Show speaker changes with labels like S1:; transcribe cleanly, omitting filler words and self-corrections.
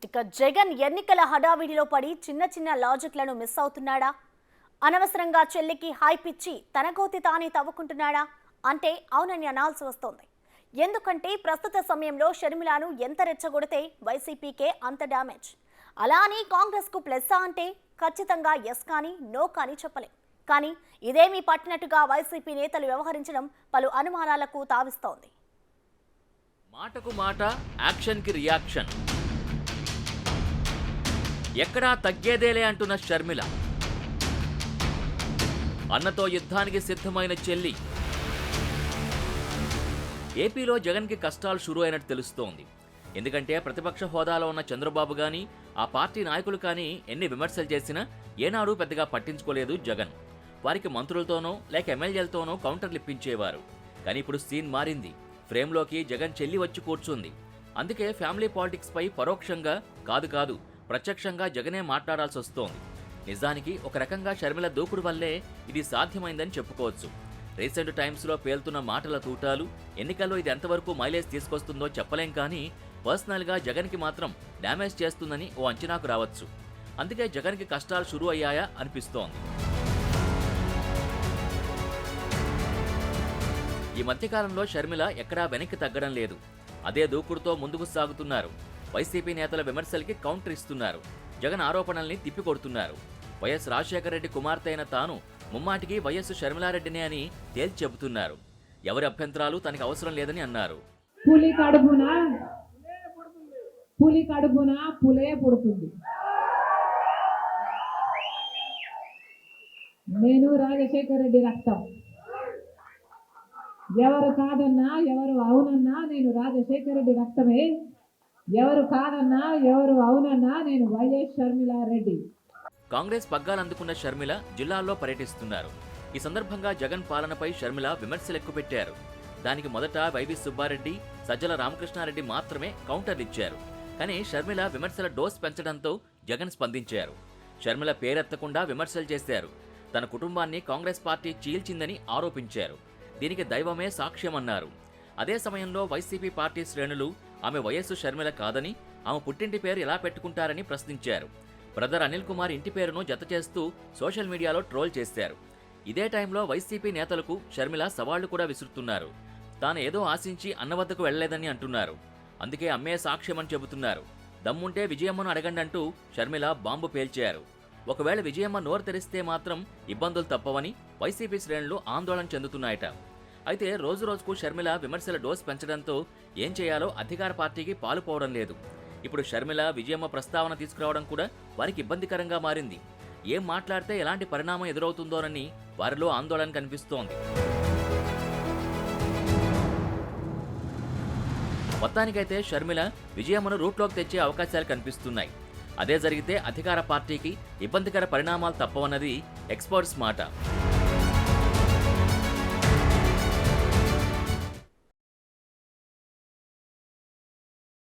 S1: ఇక జగన్ ఎన్నికల హడావిడిలో పడి చిన్న చిన్న లాజిక్లను మిస్ అవుతున్నాడా? అనవసరంగా చెల్లికి హైప్ ఇచ్చి తన కోతి తానే తవ్వుకుంటున్నాడా అంటే అవునని అనాల్సి వస్తోంది. ఎందుకంటే ప్రస్తుత సమయంలో షర్మిలను ఎంత రెచ్చగొడితే వైసీపీకే అంత డ్యామేజ్. అలా అని కాంగ్రెస్కు ప్లస్ అంటే ఖచ్చితంగా ఎస్ కానీ నో కానీ చెప్పలేం. కానీ ఇదేమీ పట్టినట్టుగా వైసీపీ నేతలు వ్యవహరించడం పలు అనుమానాలకు తావిస్తోంది.
S2: మాటకు మాట, యాక్షన్కి రియాక్షన్. ఎక్కడా తగ్గేదేలే అంటున్న షర్మిల. అన్నతో యుద్ధానికి సిద్ధమైన చెల్లి. ఏపీలో జగన్కి కష్టాలు షురూ అయినట్టు తెలుస్తోంది. ఎందుకంటే ప్రతిపక్ష హోదాలో ఉన్న చంద్రబాబు కానీ ఆ పార్టీ నాయకులు కానీ ఎన్ని విమర్శలు చేసినా ఏనాడు పెద్దగా పట్టించుకోలేదు జగన్. వారికి మంత్రులతోనో లేక ఎమ్మెల్యేలతోనో కౌంటర్లు ఇప్పించేవారు. కానీ ఇప్పుడు సీన్ మారింది. ఫ్రేమ్లోకి జగన్ చెల్లి వచ్చి కూర్చుంది. అందుకే ఫ్యామిలీ పాలిటిక్స్ పై పరోక్షంగా కాదు ప్రత్యక్షంగా జగనే మాట్లాడాల్సి వస్తోంది. నిజానికి ఒక రకంగా షర్మిల దూకుడు వల్లే ఇది సాధ్యమైందని చెప్పుకోవచ్చు. రీసెంట్ టైమ్స్లో పేలుతున్న మాటల తూటాలు ఎన్నికల్లో ఇది ఎంతవరకు మైలేజ్ తీసుకొస్తుందో చెప్పలేం, కానీ పర్సనల్గా జగన్కి మాత్రం డ్యామేజ్ చేస్తుందని ఓ అంచనాకు రావచ్చు. అందుకే జగన్కి కష్టాలు షురూ అయ్యాయా అనిపిస్తోంది. ఈ మధ్యకాలంలో షర్మిల ఎక్కడా వెనక్కి తగ్గడం లేదు. అదే దూకుడుతో ముందుకు సాగుతున్నారు. వైసీపీ నేతల విమర్శలకి కౌంటర్ ఇస్తున్నారు. జగన్ ఆరోపణల్ని తిప్పికొడుతున్నారు. వైఎస్ రాజశేఖర రెడ్డి కుమార్తె అయిన తాను ముమ్మాటికి వైఎస్ షర్మిలారెడ్డినే అని తేల్చి చెబుతున్నారు. ఎవరి అభ్యంతరాలు తనకి అవసరం లేదని అన్నారు.
S3: పులి కడుపున పులే పుడుతుంది. నేను రాజశేఖర రెడ్డి రక్తం. ఎవరు కాదన్నా ఎవరు అవునన్నా నేను రాజశేఖర రెడ్డి రక్తమే. ఎవరు కాదన్నా ఎవరు అవునన్నా నేను వైఎస్ షర్మిలారెడ్డి.
S2: కాంగ్రెస్ పగ్గాలు అందుకున్న షర్మిల జిల్లాల్లో పర్యటిస్తున్నారు. ఈ సందర్భంగా జగన్ పాలనపై షర్మిల విమర్శలు ఎక్కుపెట్టారు. దానికి మొదట వైవి సుబ్బారెడ్డి, సజ్జల రామకృష్ణారెడ్డి మాత్రమే కౌంటర్లు ఇచ్చారు. కానీ షర్మిల విమర్శల డోస్ పెంచడంతో జగన్ స్పందించారు. షర్మిల పేరెత్తకుండా విమర్శలు చేశారు. తన కుటుంబాన్ని కాంగ్రెస్ పార్టీ చీల్చిందని ఆరోపించారు. దీనికి దైవమే సాక్ష్యమన్నారు. అదే సమయంలో వైసీపీ పార్టీ శ్రేణులు ఆమె వయస్సు షర్మిల కాదని, ఆమె పుట్టింటి పేరు ఎలా పెట్టుకుంటారని ప్రశ్నించారు. బ్రదర్ అనిల్ కుమార్ ఇంటి పేరును జత చేస్తూ సోషల్ మీడియాలో ట్రోల్ చేశారు. ఇదే టైంలో వైసీపీ నేతలకు షర్మిల సవాళ్లు కూడా విసురుతున్నారు. తాను ఏదో ఆశించి అన్న వద్దకు వెళ్లలేదని అంటున్నారు. అందుకే అమ్మే సాక్ష్యమని చెబుతున్నారు. దమ్ముంటే విజయమ్మను అడగండి అంటూ షర్మిల బాంబు పేల్చారు. ఒకవేళ విజయమ్మ నోరు తెరిస్తే మాత్రం ఇబ్బందులు తప్పవని వైసీపీ శ్రేణులు ఆందోళన చెందుతున్నాయట. అయితే రోజు రోజుకు షర్మిల విమర్శల డోస్ పెంచడంతో ఏం చేయాలో అధికార పార్టీకి పాలుపోవడం లేదు. ఇప్పుడు షర్మిల విజయమ్మ ప్రస్తావన తీసుకురావడం కూడా వారికి ఇబ్బందికరంగా మారింది. ఏం మాట్లాడితే ఎలాంటి పరిణామం ఎదురవుతుందోనని వారిలో ఆందోళన కనిపిస్తోంది. మొత్తానికైతే షర్మిల విజయమ్మను రూట్లోకి తెచ్చే అవకాశాలు కనిపిస్తున్నాయి. అదే జరిగితే అధికార పార్టీకి ఇబ్బందికర పరిణామాలు తప్పవన్నది ఎక్స్పర్ట్స్ మాట.